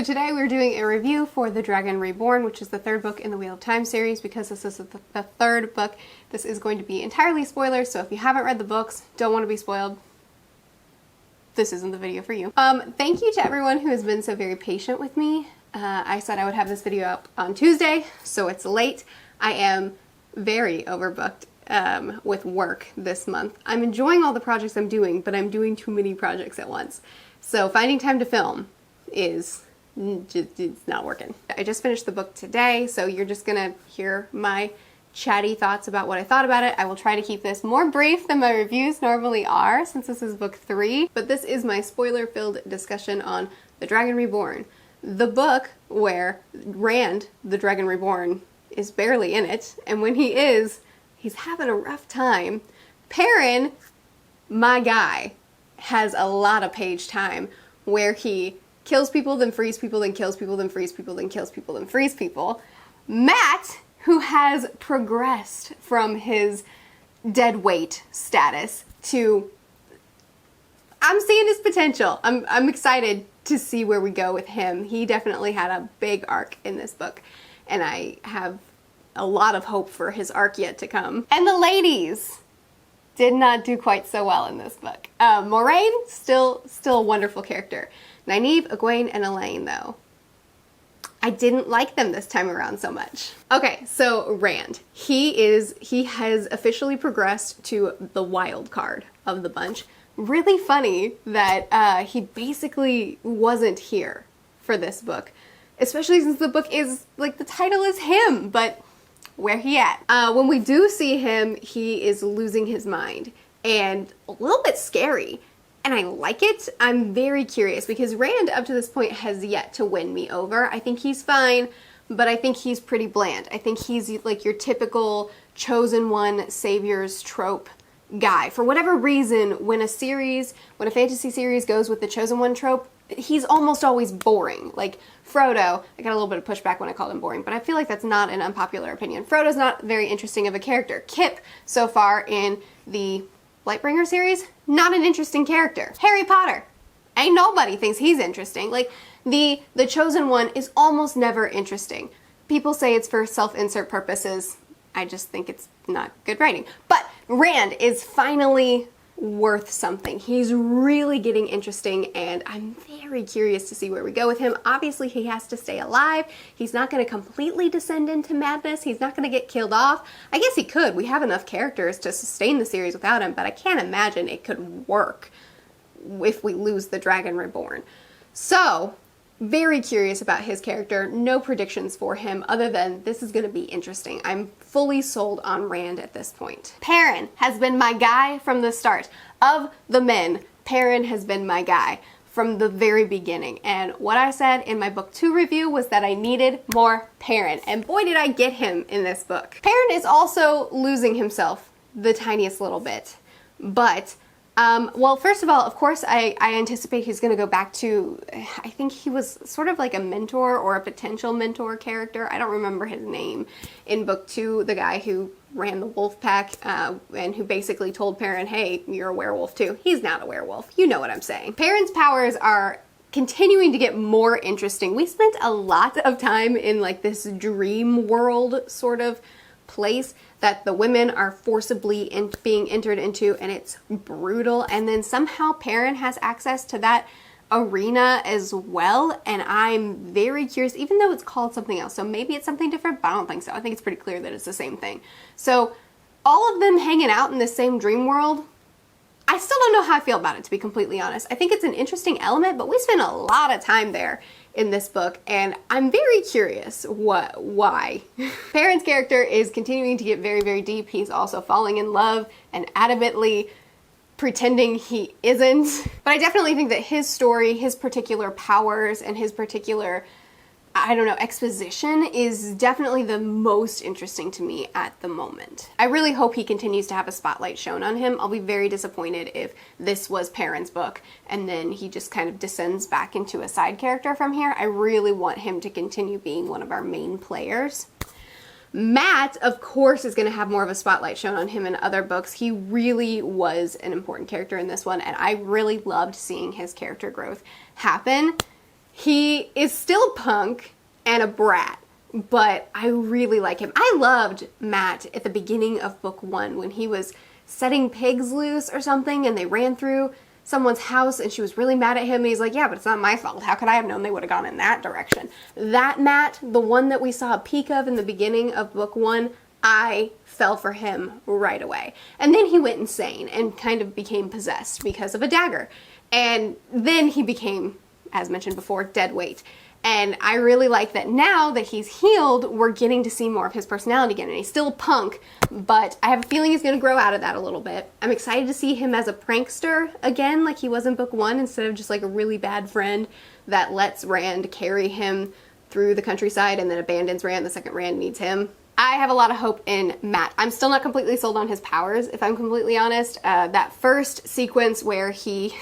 So today we're doing a review for The Dragon Reborn, which is the third book in the Wheel of Time series. Because this is the third book, this is going to be entirely spoilers, so if you haven't read the books, don't want to be spoiled, this isn't the video for you. Thank you to everyone who has been so very patient with me. I said I would have this video up on Tuesday, so it's late. I am very overbooked with work this month. I'm enjoying all the projects I'm doing, but I'm doing too many projects at once. So finding time to film is just, it's not working. I just finished the book today, so you're just gonna hear my chatty thoughts about what I thought about it. I will try to keep this more brief than my reviews normally are, since this is book 3, but this is my spoiler-filled discussion on The Dragon Reborn, the book where Rand, the Dragon Reborn, is barely in it, and when he is, he's having a rough time. Perrin, my guy, has a lot of page time where he kills people, then frees people, then kills people, then frees people, then kills people, then frees people. Matt, who has progressed from his dead weight status to, I'm seeing his potential. I'm excited to see where we go with him. He definitely had a big arc in this book, and I have a lot of hope for his arc yet to come. And the ladies did not do quite so well in this book. Moraine, still a wonderful character. Nynaeve, Egwene, and Elaine, though, I didn't like them this time around so much. Okay, so Rand, he has officially progressed to the wild card of the bunch. Really funny that he basically wasn't here for this book, especially since the book is, like, the title is him, but where he at? When we do see him, he is losing his mind and a little bit scary. And I like it. I'm very curious because Rand up to this point has yet to win me over. I think he's fine, but I think he's pretty bland. I think he's like your typical chosen one saviors trope guy. For whatever reason, when a fantasy series goes with the chosen one trope, he's almost always boring. Like Frodo, I got a little bit of pushback when I called him boring, but I feel like that's not an unpopular opinion. Frodo's not very interesting of a character. Kip, so far in the Lightbringer series, not an interesting character. Harry Potter, ain't nobody thinks he's interesting. Like, the chosen one is almost never interesting. People say it's for self-insert purposes. I just think it's not good writing. But Rand is finally worth something. He's really getting interesting, and I'm very curious to see where we go with him. Obviously, he has to stay alive. He's not going to completely descend into madness. He's not going to get killed off. I guess he could. We have enough characters to sustain the series without him, but I can't imagine it could work if we lose the Dragon Reborn. So, very curious about his character. No predictions for him other than this is going to be interesting. I'm fully sold on Rand at this point. Perrin has been my guy from the start. Of the men, Perrin has been my guy from the very beginning. And what I said in my book 2 review was that I needed more Perrin. And boy, did I get him in this book. Perrin is also losing himself the tiniest little bit. But well, first of all, of course, I anticipate he's going to go back to, I think he was sort of like a mentor or a potential mentor character. I don't remember his name in book 2, the guy who ran the wolf pack and who basically told Perrin, hey, you're a werewolf too. He's not a werewolf. You know what I'm saying. Perrin's powers are continuing to get more interesting. We spent a lot of time in like this dream world sort of place that the women are forcibly being entered into, and it's brutal. And then somehow Perrin has access to that arena as well, and I'm very curious, even though it's called something else. So maybe it's something different, but I don't think so. I think it's pretty clear that it's the same thing. So all of them hanging out in the same dream world, I still don't know how I feel about it, to be completely honest. I think it's an interesting element, but we spent a lot of time there in this book, and I'm very curious why. Perrin's character is continuing to get very, very deep. He's also falling in love and adamantly pretending he isn't. But I definitely think that his story, his particular powers, and his particular, I don't know, exposition is definitely the most interesting to me at the moment. I really hope he continues to have a spotlight shown on him. I'll be very disappointed if this was Perrin's book and then he just kind of descends back into a side character from here. I really want him to continue being one of our main players. Matt, of course, is going to have more of a spotlight shown on him in other books. He really was an important character in this one, and I really loved seeing his character growth happen. He is still punk and a brat, but I really like him. I loved Matt at the beginning of book 1 when he was setting pigs loose or something and they ran through someone's house and she was really mad at him and he's like, yeah, but it's not my fault. How could I have known they would have gone in that direction? That Matt, the one that we saw a peek of in the beginning of book 1, I fell for him right away. And then he went insane and kind of became possessed because of a dagger. And then he became, as mentioned before, dead weight. And I really like that now that he's healed, we're getting to see more of his personality again. And he's still a punk, but I have a feeling he's going to grow out of that a little bit. I'm excited to see him as a prankster again, like he was in book 1, instead of just like a really bad friend that lets Rand carry him through the countryside and then abandons Rand the second Rand needs him. I have a lot of hope in Matt. I'm still not completely sold on his powers, if I'm completely honest. That first sequence where he,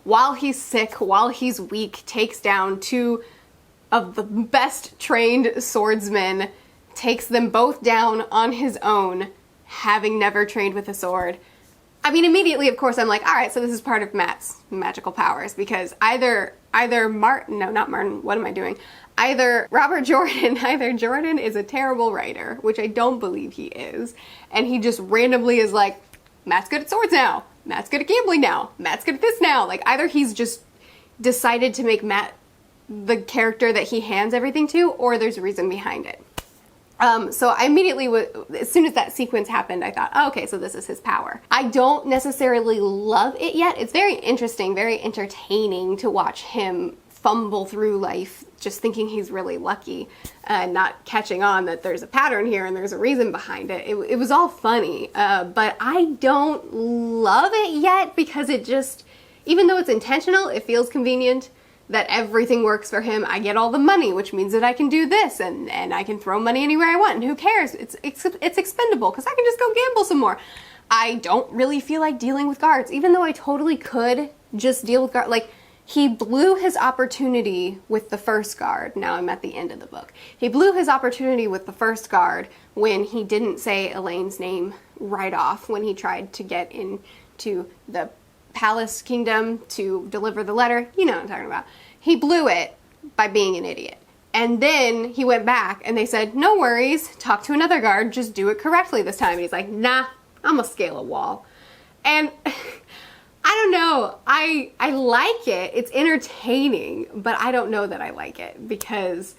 while he's sick, while he's weak, takes down 2 of the best trained swordsmen, takes them both down on his own, having never trained with a sword. I mean, immediately, of course, I'm like, all right, so this is part of Matt's magical powers, because either Jordan is a terrible writer, which I don't believe he is, and he just randomly is like, Matt's good at swords now, Matt's good at gambling now, Matt's good at this now. Like, either he's just decided to make Matt the character that he hands everything to, or there's a reason behind it. So I immediately, as soon as that sequence happened, I thought, oh, okay, so this is his power. I don't necessarily love it yet. It's very interesting, very entertaining to watch him fumble through life just thinking he's really lucky and not catching on that there's a pattern here and there's a reason behind it. It was all funny, but I don't love it yet because it just, even though it's intentional, it feels convenient that everything works for him. I get all the money, which means that I can do this and I can throw money anywhere I want and who cares? It's expendable because I can just go gamble some more. I don't really feel like dealing with guards, even though I totally could just deal with guards. Like, he blew his opportunity with the first guard. Now I'm at the end of the book. He blew his opportunity with the first guard when he didn't say Elaine's name right off when he tried to get into the palace kingdom to deliver the letter. You know what I'm talking about. He blew it by being an idiot. And then he went back and they said, no worries, talk to another guard, just do it correctly this time. And he's like, nah, I'm gonna scale a wall. And I don't know, I like it, it's entertaining, but I don't know that I like it because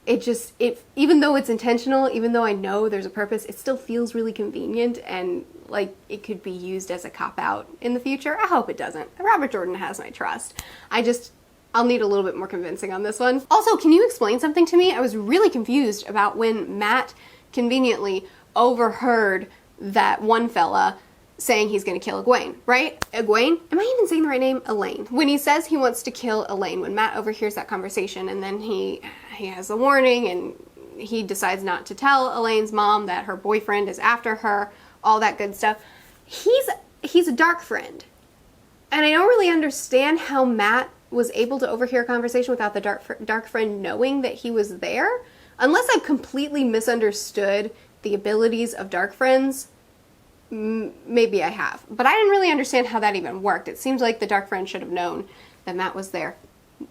even though it's intentional, even though I know there's a purpose, it still feels really convenient and like it could be used as a cop-out in the future. I hope it doesn't. Robert Jordan has my trust. I'll need a little bit more convincing on this one. Also, can you explain something to me? I was really confused about when Matt conveniently overheard that one fella saying he's gonna kill Egwene, right? Egwene? Am I even saying the right name? Elaine. When he says he wants to kill Elaine, when Matt overhears that conversation and then he has a warning and he decides not to tell Elaine's mom that her boyfriend is after her, all that good stuff. He's a dark friend. And I don't really understand how Matt was able to overhear a conversation without the dark friend knowing that he was there. Unless I've completely misunderstood the abilities of dark friends, maybe I have. But I didn't really understand how that even worked. It seems like the dark friend should have known that Matt was there.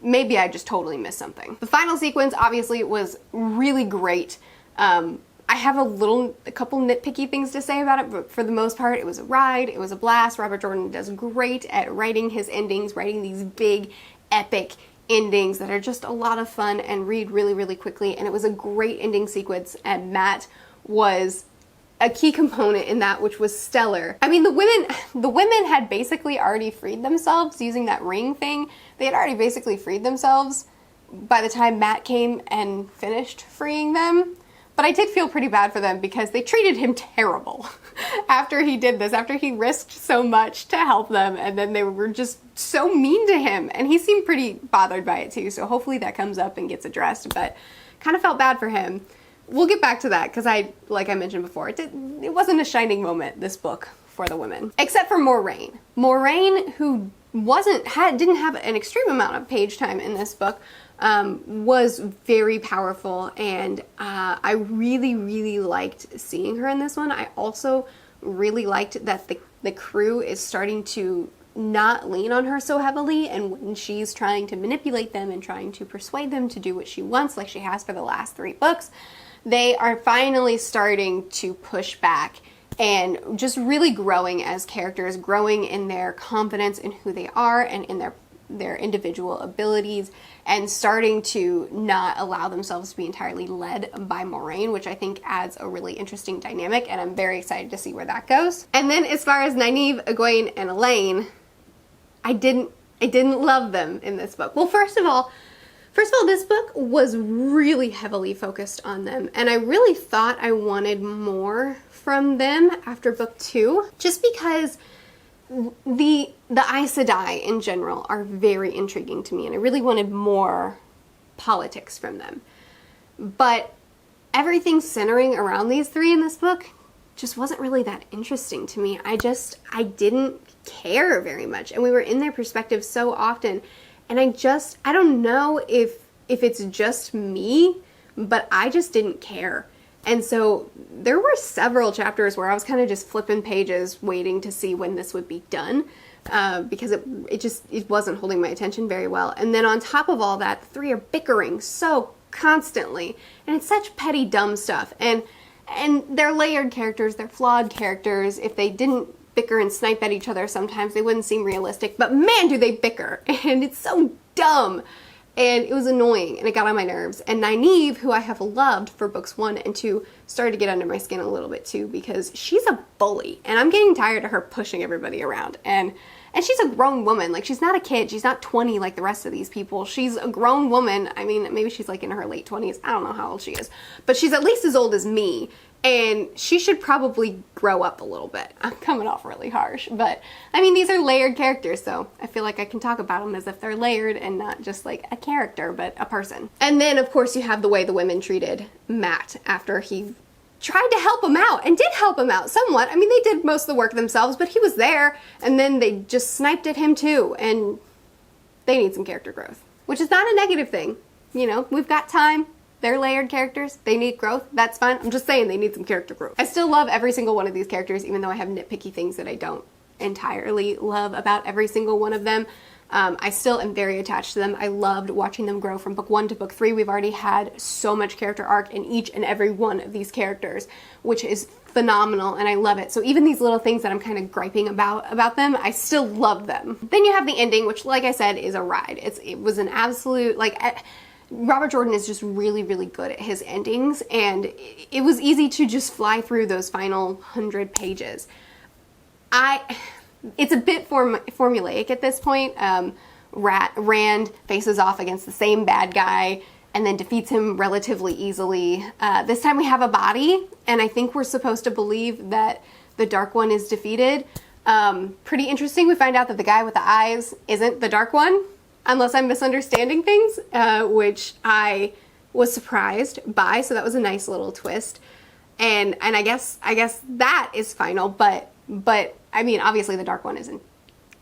Maybe I just totally missed something. The final sequence obviously was really great. I have a couple nitpicky things to say about it, but for the most part, it was a ride, it was a blast. Robert Jordan does great at writing his endings, writing these big, epic endings that are just a lot of fun and read really, really quickly, and it was a great ending sequence, and Matt was a key component in that, which was stellar. I mean, the women had basically already freed themselves using that ring thing. They had already basically freed themselves by the time Matt came and finished freeing them. But I did feel pretty bad for them because they treated him terrible after he did this, after he risked so much to help them, and then they were just so mean to him. And he seemed pretty bothered by it too, so hopefully that comes up and gets addressed, but kind of felt bad for him. We'll get back to that because like I mentioned before, it wasn't a shining moment, this book, for the women. Except for Moiraine. Moiraine, who didn't have an extreme amount of page time in this book, was very powerful, and I really, really liked seeing her in this one. I also really liked that the crew is starting to not lean on her so heavily, and when she's trying to manipulate them and trying to persuade them to do what she wants, like she has for the last 3 books, they are finally starting to push back and just really growing as characters, growing in their confidence in who they are and in their individual abilities, and starting to not allow themselves to be entirely led by Moraine, which I think adds a really interesting dynamic, and I'm very excited to see where that goes. And then as far as Nynaeve, Egwene, and Elaine, I didn't love them in this book. Well, first of all, this book was really heavily focused on them, and I really thought I wanted more from them after book 2, just because the Aes Sedai in general are very intriguing to me, and I really wanted more politics from them. But everything centering around these 3 in this book just wasn't really that interesting to me. I didn't care very much, and we were in their perspective so often, and I don't know if it's just me, but I just didn't care. And so there were several chapters where I was kind of just flipping pages waiting to see when this would be done, because it wasn't holding my attention very well. And then on top of all that, the 3 are bickering so constantly, and it's such petty dumb stuff. And they're layered characters, they're flawed characters. If they didn't bicker and snipe at each other sometimes, they wouldn't seem realistic, but man, do they bicker, and it's so dumb. And it was annoying, and it got on my nerves. And Nynaeve, who I have loved for books 1 and 2, started to get under my skin a little bit too, because she's a bully, and I'm getting tired of her pushing everybody around. And she's a grown woman. Like, she's not a kid. She's not 20 like the rest of these people. She's a grown woman. I mean, maybe she's like in her late 20s. I don't know how old she is. But she's at least as old as me. And she should probably grow up a little bit. I'm coming off really harsh, but I mean, these are layered characters, so I feel like I can talk about them as if they're layered and not just like a character, but a person. And then, of course, you have the way the women treated Matt after he tried to help him out, and did help him out somewhat. I mean, they did most of the work themselves, but he was there, and then they just sniped at him too, and they need some character growth, which is not a negative thing. You know, we've got time. They're layered characters. They need growth. That's fine. I'm just saying they need some character growth. I still love every single one of these characters, even though I have nitpicky things that I don't entirely love about every single one of them. I still am very attached to them. I loved watching them grow from book 1 to book 3. We've already had so much character arc in each and every one of these characters, which is phenomenal, and I love it. So even these little things that I'm kind of griping about them, I still love them. Then you have the ending, which, like I said, is a ride. It was an absolute, like, Robert Jordan is just really, really good at his endings, and it was easy to just fly through those final 100 pages. It's a bit formulaic at this point. Rand faces off against the same bad guy and then defeats him relatively easily. This time we have a body, and I think we're supposed to believe that the Dark One is defeated. Pretty interesting. We find out that the guy with the eyes isn't the Dark One, unless I'm misunderstanding things, which I was surprised by, so that was a nice little twist. And I guess that is final, but I mean, obviously the Dark One isn't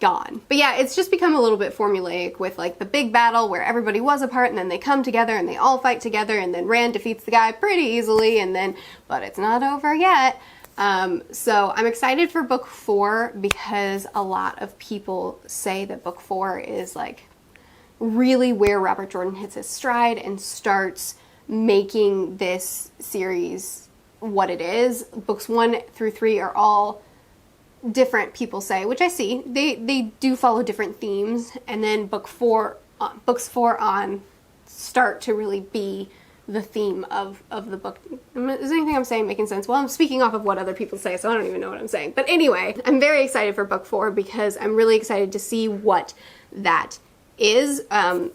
gone. But yeah, it's just become a little bit formulaic with like the big battle where everybody was apart and then they come together and they all fight together, and then Rand defeats the guy pretty easily, and then, but it's not over yet. So I'm excited for book 4, because a lot of people say that book 4 is like really where Robert Jordan hits his stride and starts making this series what it is. Books 1 through 3 are all different, people say, which I see. They do follow different themes, and then books 4 on start to really be the theme of the book. Is anything I'm saying making sense? Well, I'm speaking off of what other people say, so I don't even know what I'm saying. But anyway, I'm very excited for book 4, because I'm really excited to see what that is, and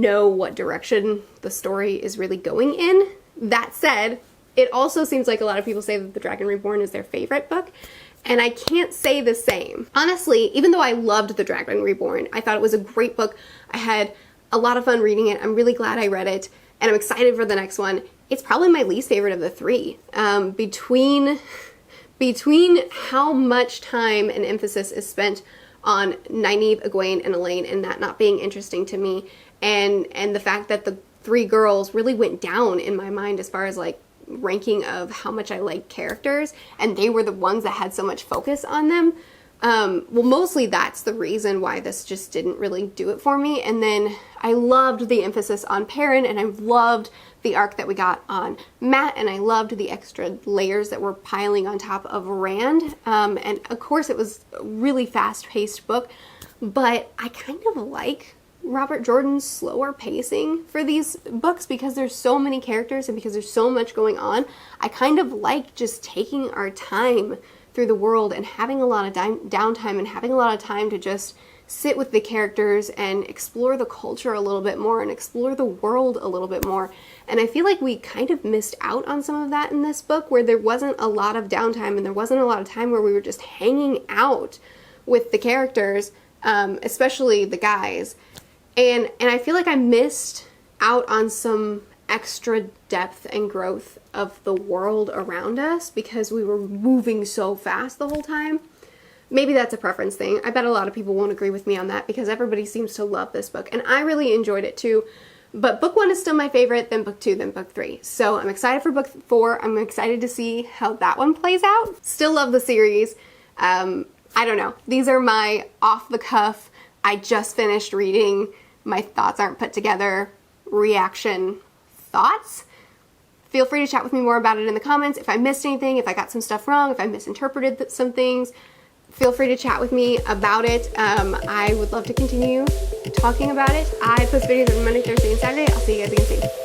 know what direction the story is really going in. That said, it also seems like a lot of people say that The Dragon Reborn is their favorite book, and I can't say the same. Honestly, even though I loved The Dragon Reborn, I thought it was a great book. I had a lot of fun reading it. I'm really glad I read it, and I'm excited for the next one. It's probably my least favorite of the 3. Between how much time and emphasis is spent on Nynaeve, Egwene, and Elaine, and that not being interesting to me, and the fact that the 3 girls really went down in my mind as far as like ranking of how much I like characters, and they were the ones that had so much focus on them. Well, mostly that's the reason why this just didn't really do it for me. And then I loved the emphasis on Perrin, and I loved the arc that we got on Matt, and I loved the extra layers that were piling on top of Rand. And of course it was a really fast-paced book, but I kind of like Robert Jordan's slower pacing for these books because there's so many characters and because there's so much going on. I kind of like just taking our time through the world and having a lot of downtime and having a lot of time to just sit with the characters and explore the culture a little bit more and explore the world a little bit more. And I feel like we kind of missed out on some of that in this book, where there wasn't a lot of downtime and there wasn't a lot of time where we were just hanging out with the characters, especially the guys. And I feel like I missed out on some extra depth and growth of the world around us because we were moving so fast the whole time. Maybe that's a preference thing. I bet a lot of people won't agree with me on that because everybody seems to love this book, and I really enjoyed it too. But book 1 is still my favorite, then book 2, then book 3. So I'm excited for book 4. I'm excited to see how that one plays out. Still love the series. I don't know. These are my off the cuff, I just finished reading, my thoughts aren't put together, reaction thoughts. Feel free to chat with me more about it in the comments. If I missed anything, if I got some stuff wrong, if I misinterpreted some things, feel free to chat with me about it. I would love to continue talking about it. I post videos every Monday, Thursday, and Saturday. I'll see you guys again soon.